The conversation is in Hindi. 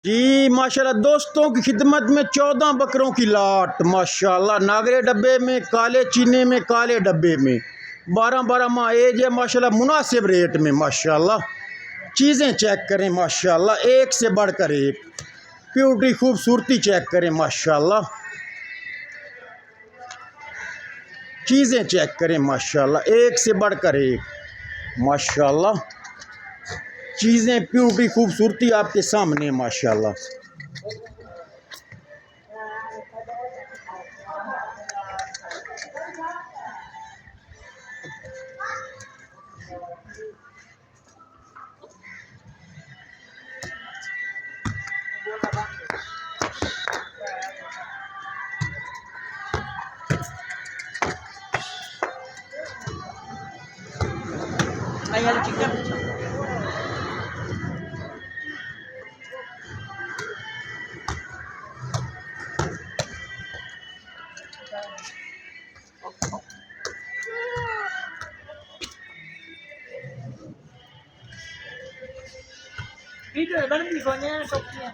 जी माशाल्लाह दोस्तों की खिदमत में 14 बकरों की लाट माशाल्लाह, नागरे डब्बे में, काले चीने में, काले डब्बे में, 12-12 माह एज है माशाल्लाह, मुनासिब रेट में माशाल्लाह। चीज़ें चेक करें माशाल्लाह, एक से बढ़कर एक, प्योरिटी खूबसूरती चेक करें माशाल्लाह, चीज़ें चेक करें माशाल्लाह, एक से बढ़कर एक माशाल्लाह। चीज़ें प्योरिटी खूबसूरती आपके सामने माशाल्लाह। Video, baru di konya kopinya.